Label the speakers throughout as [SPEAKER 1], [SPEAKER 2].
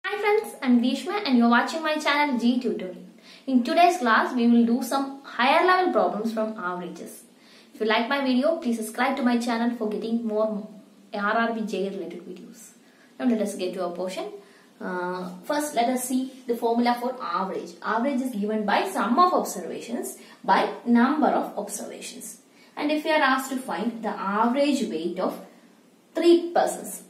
[SPEAKER 1] Hi friends, I'm Grishma and you're watching my channel G Tutorial. In today's class, we will do some higher level problems from averages. If you like my video, please subscribe to my channel for getting more RRB J related videos. Now let us get to our portion. First, let us see the formula for average. Average is given by sum of observations by number of observations. And if you are asked to find the average weight of 3 persons,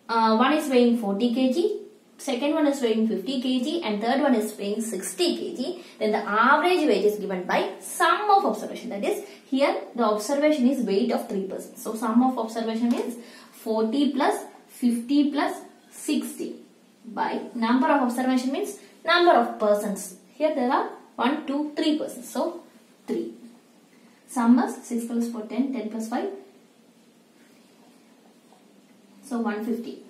[SPEAKER 1] one is weighing 40 kg, second one is weighing 50 kg and third one is weighing 60 kg, then the average weight is given by sum of observation. That is, here the observation is weight of 3 persons. So sum of observation means 40 plus 50 plus 60 by number of observation means number of persons. Here there are 1, 2, 3 persons. So 3. Sum is 6 plus 4, 10, 10 plus 5. So 150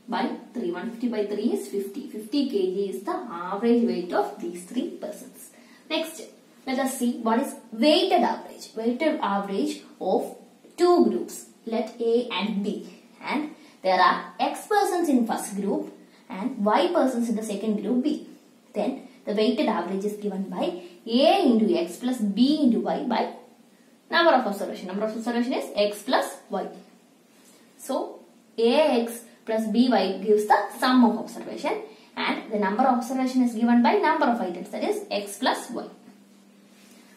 [SPEAKER 1] by 3. 150 by 3 is 50. 50 kg is the average weight of these 3 persons. Next, let us see what is weighted average. Weighted average of 2 groups, let A and B. And there are X persons in first group and Y persons in the second group B. Then the weighted average is given by A into X plus B into Y by number of observation. Number of observation is X plus Y. So, AX plus BY gives the sum of observation and the number of observation is given by number of items, that is X plus Y.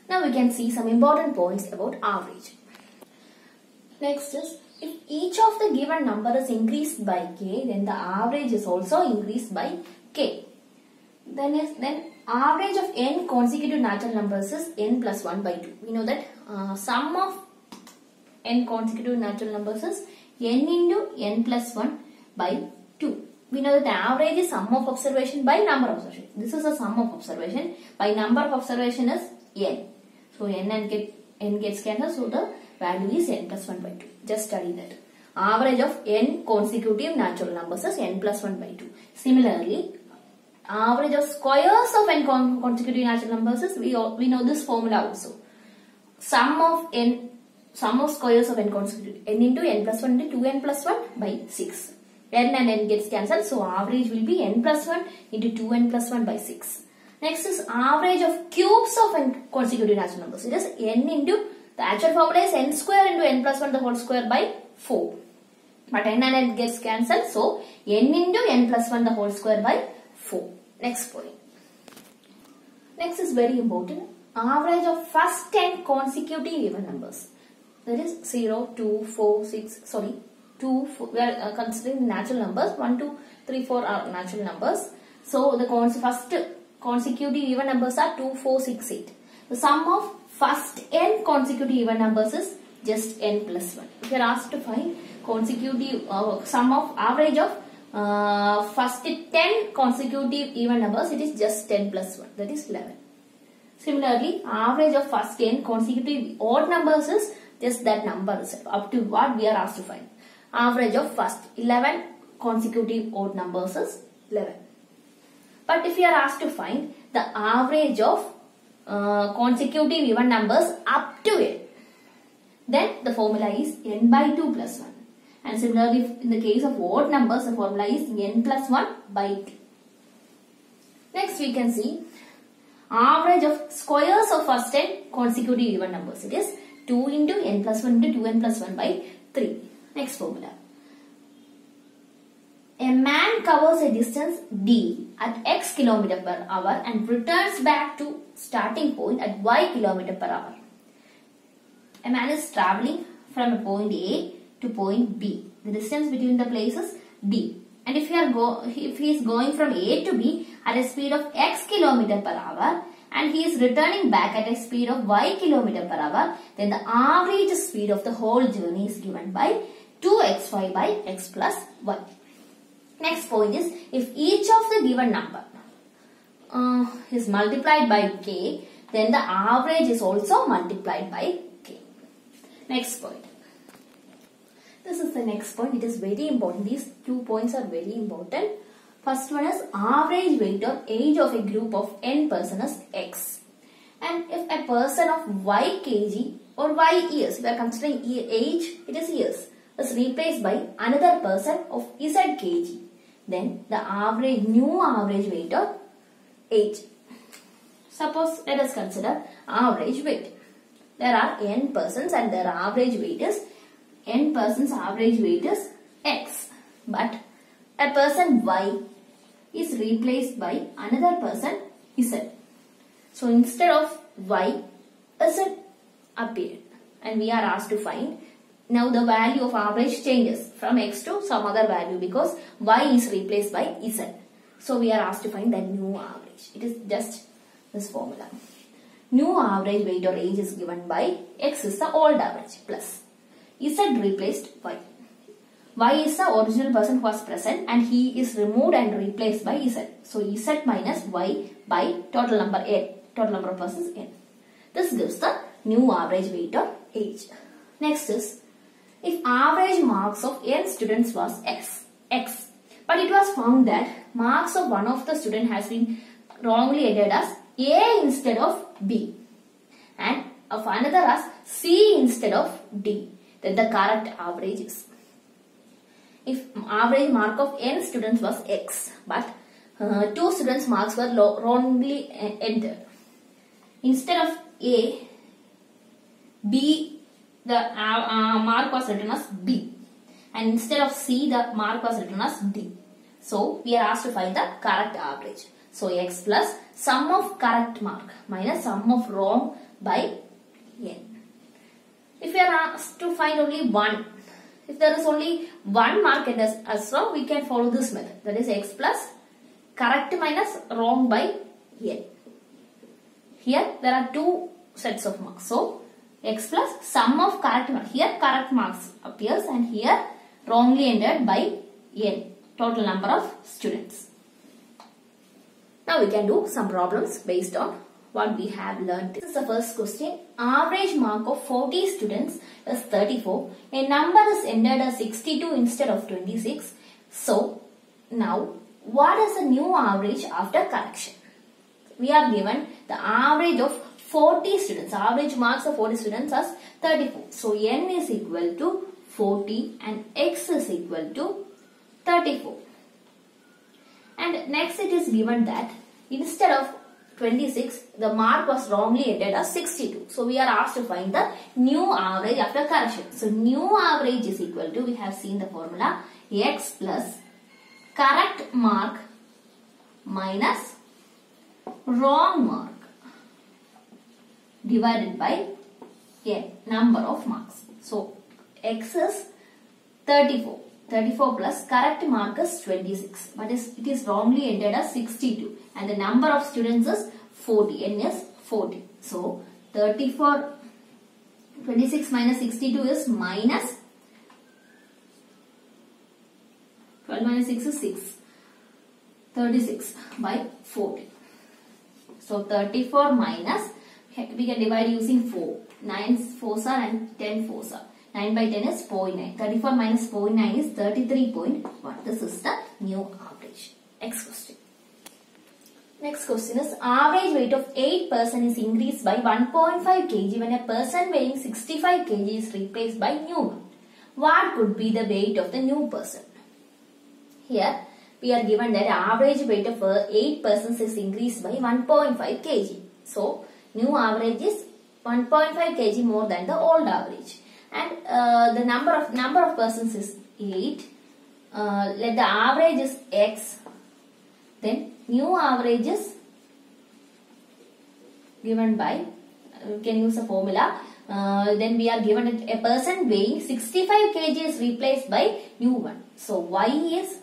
[SPEAKER 1] Now we can see some important points about average. Next is, if each of the given number is increased by K, then the average is also increased by K. Then average of n consecutive natural numbers is n plus 1 by 2. We know that sum of n consecutive natural numbers is n into n plus 1 by 2. We know that the average is sum of observation by number of observation. This is a sum of observation. By number of observation is n. So n gets cancelled. So the value is n plus 1 by 2. Just study that. Average of n consecutive natural numbers is n plus 1 by 2. Similarly, average of squares of n consecutive natural numbers is, we know this formula also. Sum of squares of n consecutive, n into n plus 1 into 2n plus 1 by 6. N and n gets cancelled, so average will be n plus 1 into 2n plus 1 by 6. Next is average of cubes of n consecutive natural numbers. It is n into, the actual formula is n square into n plus 1 the whole square by 4. But n and n gets cancelled, so n into n plus 1 the whole square by 4. Next point. Next is very important. Average of first 10 consecutive even numbers. That is 0, 2, 4, 6, sorry, 2, 4, we are considering natural numbers, 1, 2, 3, 4 are natural numbers. So the first consecutive even numbers are 2, 4, 6, 8. The sum of first n consecutive even numbers is just n plus 1. If you are asked to find consecutive sum of average of first 10 consecutive even numbers, it is just 10 plus 1, that is 11. Similarly, average of first 10 consecutive odd numbers is just that number itself, up to what we are asked to find. Average of first 11 consecutive odd numbers is 11. But if you are asked to find the average of consecutive even numbers up to n, then the formula is n by 2 plus 1. And similarly, in the case of odd numbers, the formula is n plus 1 by 2. Next we can see average of squares of first 10 consecutive even numbers. It is 2 into n plus 1 into 2n plus 1 by 3. Next formula. A man covers a distance d at x km per hour and returns back to starting point at y km per hour. A man is travelling from a point A to point B. The distance between the places d. And if he is going from A to B at a speed of x km per hour and he is returning back at a speed of y km per hour, then the average speed of the whole journey is given by 2xy by x plus y. Next point is, if each of the given number is multiplied by k, then the average is also multiplied by k. Next point. This is the next point. It is very important. These 2 points are very important. First one is average weight or age of a group of n person is x. And if a person of y kg or y years, we are considering age, it is years, is replaced by another person of z kg, then the new average weight of 8. Suppose let us consider average weight. There are n persons and their average weight is n persons average weight is x, but a person y is replaced by another person z. So instead of y, z appeared, and we are asked to find. Now the value of average changes from x to some other value because y is replaced by z. So we are asked to find the new average. It is just this formula. New average weight or age is given by x is the old average plus z replaced y. Y is the original person who was present and he is removed and replaced by z. So z minus y by total number n. Total number of persons n. This gives the new average weight or age. Next is, if average marks of n students was x, but it was found that marks of one of the student has been wrongly entered as A instead of B and of another as C instead of D, then the correct average is. If average mark of n students was x, but 2 students' marks were wrongly entered. Instead of A, B, the mark was written as B, and instead of C, the mark was written as D. So we are asked to find the correct average. So x plus sum of correct mark minus sum of wrong by n. If we are asked to find only one, if there is only one mark in as wrong, we can follow this method. That is x plus correct minus wrong by n. Here there are 2 sets of marks. So x plus sum of correct marks. Here correct marks appears and here wrongly entered by n. Total number of students. Now we can do some problems based on what we have learned. This is the first question. Average mark of 40 students is 34. A number is entered as 62 instead of 26. So now what is the new average after correction? We are given the average of 40 students. Average marks of 40 students as 34. So n is equal to 40 and x is equal to 34. And next it is given that instead of 26, the mark was wrongly entered as 62. So we are asked to find the new average after correction. So new average is equal to, we have seen the formula, x plus correct mark minus wrong mark divided by n, number of marks. So x is 34. 34 plus correct mark is 26, but it is wrongly entered as 62 and the number of students is 40, n is 40. So 34, 26 minus 62 is minus 12 minus 6 is 6, 36 by 40. So 34 minus, we can divide using 4, 9 4s are and 10 4s are. 9 by 10 is 0.9. 34 minus 0.9 is 33.1. This is the new average. Next question. Next question is, average weight of 8 person is increased by 1.5 kg when a person weighing 65 kg is replaced by new one. What could be the weight of the new person? Here we are given that average weight of 8 persons is increased by 1.5 kg. So new average is 1.5 kg more than the old average. And the number of persons is 8. Let the average is x. Then new average is given by, we can use a formula. Then we are given a person weighing 65 kg is replaced by new one. So y is,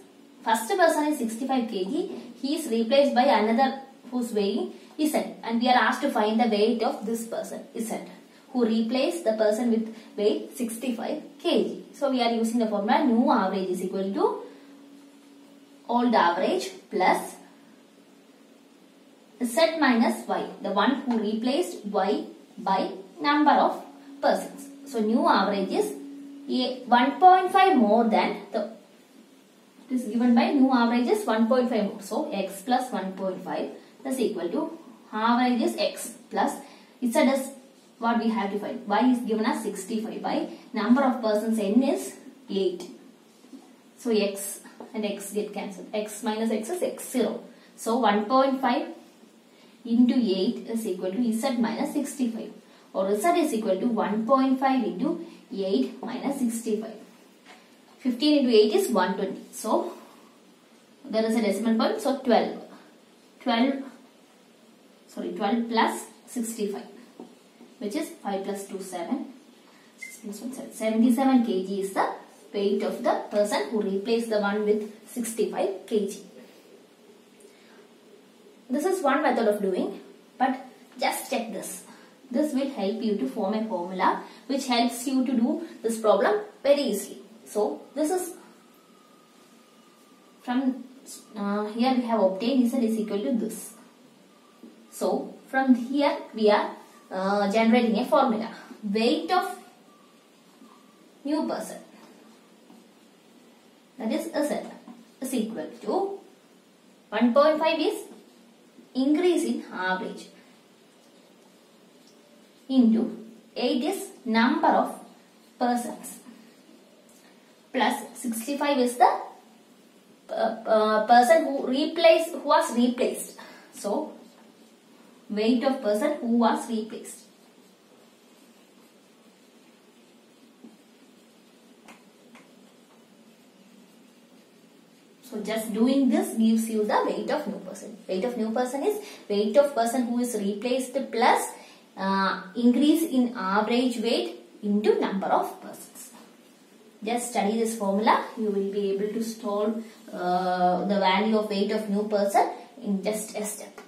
[SPEAKER 1] first person is 65 kg. He is replaced by another who's weighing z. And we are asked to find the weight of this person z, who replaced the person with weight 65 kg. So we are using the formula new average is equal to old average plus z minus y, the one who replaced y by number of persons. So new average is 1.5 more than the, it is given by new average is 1.5 more. So x plus 1.5 is equal to average is x plus z is what we have to find. Y is given as 65 by number of persons n is 8. So x and x get cancelled. X minus x is x0. So 1.5 into 8 is equal to z minus 65. Or z is equal to 1.5 into 8 minus 65. 15 into 8 is 120. So there is a decimal point. So 12 plus 65, which is 5 plus 2, 7. 6 plus 1, 7. 77 kg is the weight of the person who replaced the one with 65 kg. This is one method of doing, but just check this. This will help you to form a formula which helps you to do this problem very easily. So this is from here we have obtained z is equal to this. So from here we are generating a formula. Weight of new person, that is z, is equal to 1.5 is increase in average into 8 is number of persons plus 65 is the person who was replaced. So weight of person who was replaced. So just doing this gives you the weight of new person. Weight of new person is weight of person who is replaced plus increase in average weight into number of persons. Just study this formula. You will be able to solve the value of weight of new person in just a step.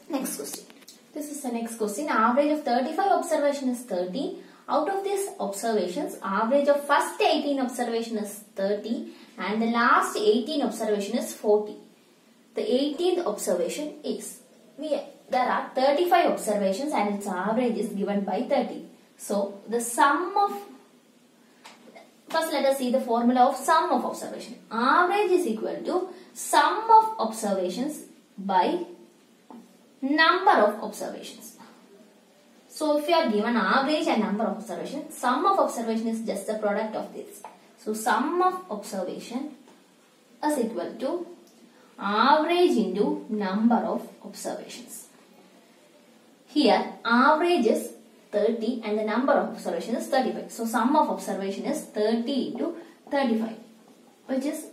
[SPEAKER 1] Next question. This is the next question. Average of 35 observation is 30. Out of these observations, average of first 18 observation is 30 and the last 18 observation is 40. The 18th observation is, there are 35 observations and its average is given by 30. So the sum of, first let us see the formula of sum of observation. Average is equal to sum of observations by number of observations. So if you are given average and number of observation, sum of observation is just the product of this. So sum of observation is equal to average into number of observations. Here average is 30 and the number of observation is 35. So sum of observation is 30 into 35, which is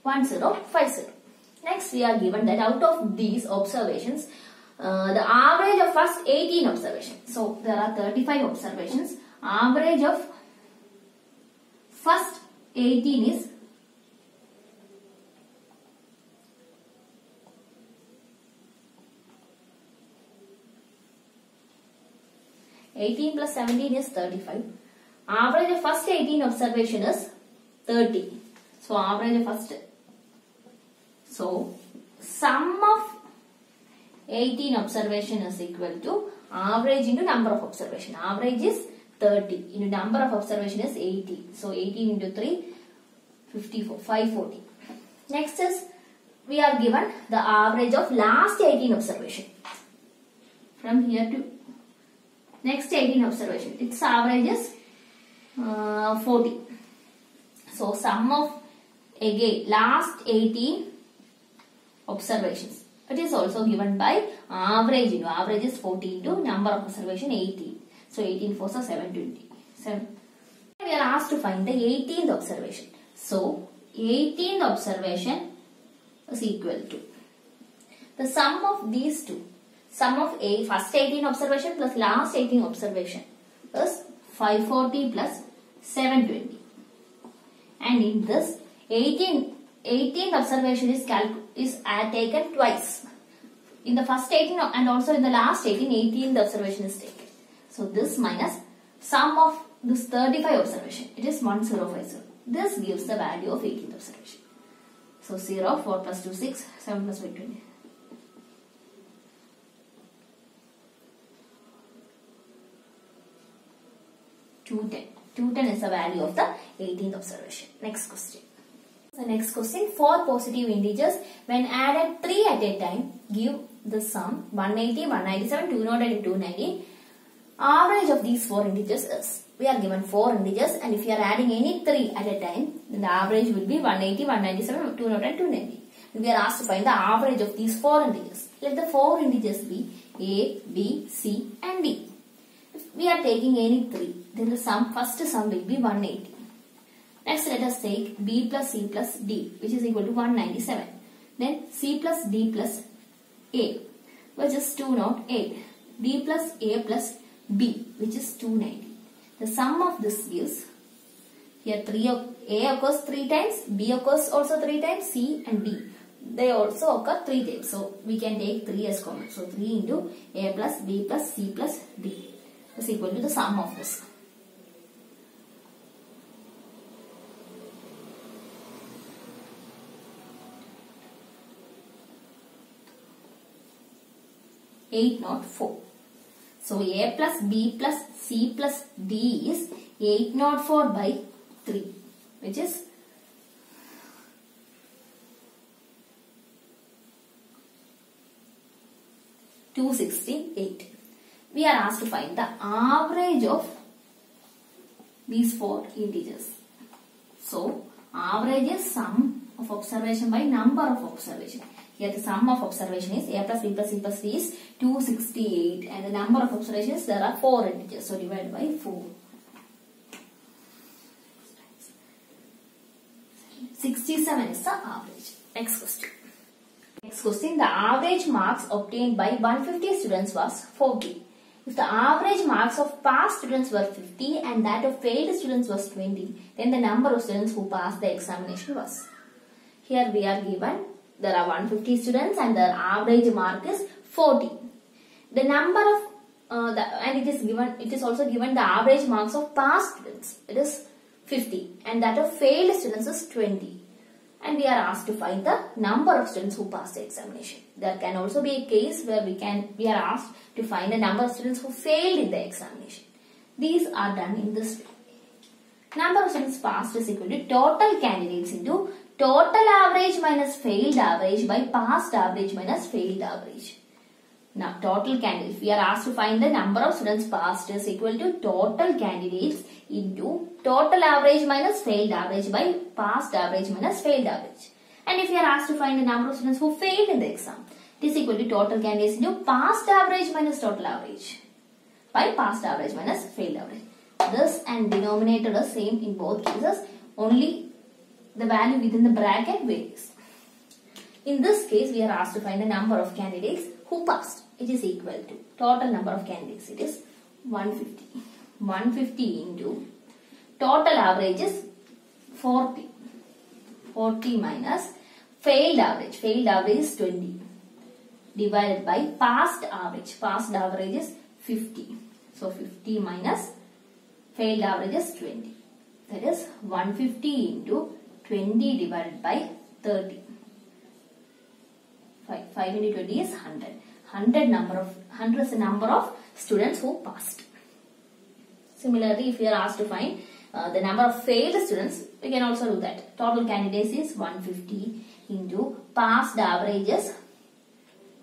[SPEAKER 1] 1050. Next we are given that out of these observations, the average of first 18 observations. So there are 35 observations. Average of first 18 is 18 plus 17 is 35. Average of first 18 observation is 30. So average of first. So sum of 18 observation is equal to average into number of observation. Average is 30 into number of observation is 80. So 18 into 3, 54, 540. Next is we are given the average of last 18 observation. From here to next 18 observation, its average is 40. So sum of again last 18 observations. It is also given by average. Average is 40 into number of observation 18. So 18 4 so 720. We are asked to find the 18th observation. So 18th observation is equal to the sum of these two. Sum of first 18 observation plus last 18 observation is 540 plus 720. And in this 18th observation is taken twice. In the first 18 and also in the last 18th observation is taken. So this minus sum of this 35 observation, it is 1050. This gives the value of 18th observation. So 0, 4 plus 2, 6, 7 plus 5, 20. $210 is the value of the 18th observation. Next question. The next question, 4 positive integers when added 3 at a time give the sum 180, 197, 208 and 219. Average of these 4 integers is. we are given 4 integers, and if you are adding any 3 at a time, then the average will be 180, 197, 200 and 290. We are asked to find the average of these 4 integers. Let the 4 integers be A, B, C and D. If we are taking any 3, then the first sum will be 180. Next, let us take B plus C plus D, which is equal to 197. Then C plus D plus A, which is 208. D plus A plus B, which is 290. The sum of this gives, here A occurs 3 times, B occurs also 3 times, C and D, they also occur 3 times. So we can take 3 as common. So 3 into A plus B plus C plus D is equal to the sum of this. Eight not 4. So A plus B plus C plus D is 804 by 3, which is 268. We are asked to find the average of these 4 integers. So average is sum of observation by number of observation. Here the sum of observation is A plus B plus C plus D is 268, and the number of observations, there are 4 integers. So divide by 4. 67 is the average. Next question. Next question, the average marks obtained by 150 students was 40. If the average marks of passed students were 50 and that of failed students was 20, then the number of students who passed the examination was. Here we are given, there are 150 students and their average mark is 40. The number of, and it is also given the average marks of passed students, it is 50, and that of failed students is 20. And we are asked to find the number of students who passed the examination. There can also be a case where we are asked to find the number of students who failed in the examination. These are done in this way. Number of students passed is equal to total candidates into total average minus failed average by passed average minus failed average. Now total candidates, we are asked to find the number of students passed is equal to total candidates into total average minus failed average by passed average minus failed average. And if we are asked to find the number of students who failed in the exam, it is equal to total candidates into past average minus total average by past average minus failed average. This and denominator are same in both cases, only the value within the bracket varies. In this case, we are asked to find the number of candidates who passed. It is equal to total number of candidates, it is 150. 150 into total average is 40. 40 minus failed average is 20 divided by past average is 50. So 50 minus failed average is 20. That is 150 into 20 divided by 30. 5 into 20 is 100. 100 is the number of students who passed. Similarly, if we are asked to find the number of failed students, we can also do that. Total candidates is 150 into passed average is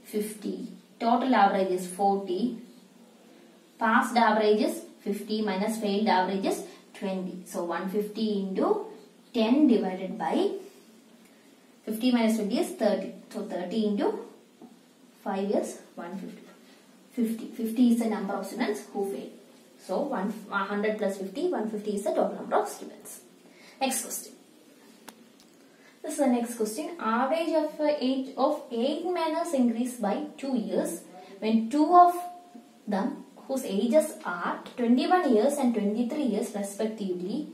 [SPEAKER 1] 50. Total average is 40. Passed average is 50 minus failed average is 20. So 150 into 10 divided by 50 minus 20 is 30. So 30 into 5 is 150. 50 is the number of students who failed. So 100 plus 50, 150 is the total number of students. Next question. This is the next question. Average of age of 8 men is increased by 2 years when 2 of them whose ages are 21 years and 23 years respectively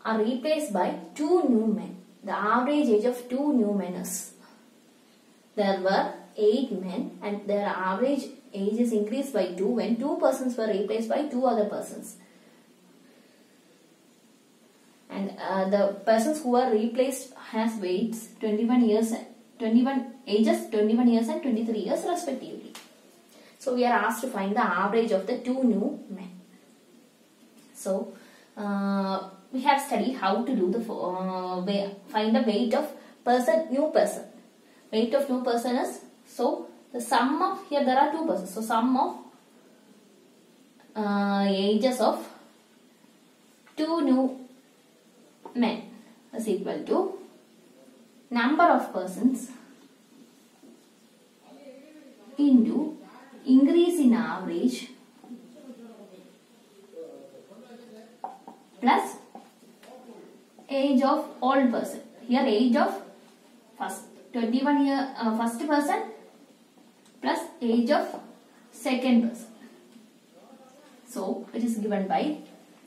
[SPEAKER 1] are replaced by 2 new men. The average age of 2 new men is. There were 8 men and their average age is increased by 2 when 2 persons were replaced by 2 other persons. And the persons who were replaced has weights 21 years and 21 years and 23 years respectively. So we are asked to find the average of the 2 new men. So we have studied how to do the find the weight of new person. Weight of new person is, so the sum of, here there are 2 persons. So sum of ages of 2 new men is equal to number of persons into increase in average plus age of old person. Here age of first 21 year first person plus age of second person. So it is given by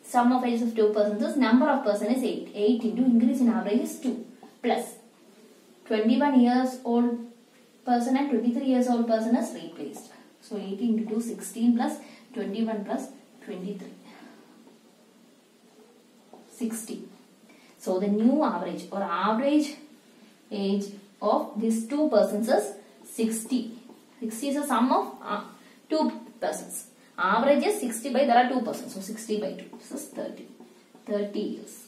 [SPEAKER 1] sum of ages of two persons is number of person is 8. 8 into increase in average is 2 plus 21 years old person and 23 years old person is replaced. So 18 into 2 16 plus 21 plus 23 60. So the new average or average age of these two persons is 60. 60 is a sum of two persons. Average is 60 by, there are two persons. So 60 by 2. This is 30. 30 years.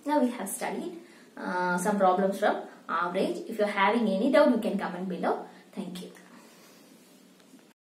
[SPEAKER 1] Now we have studied some problems from average. If you are having any doubt, you can comment below. Thank you.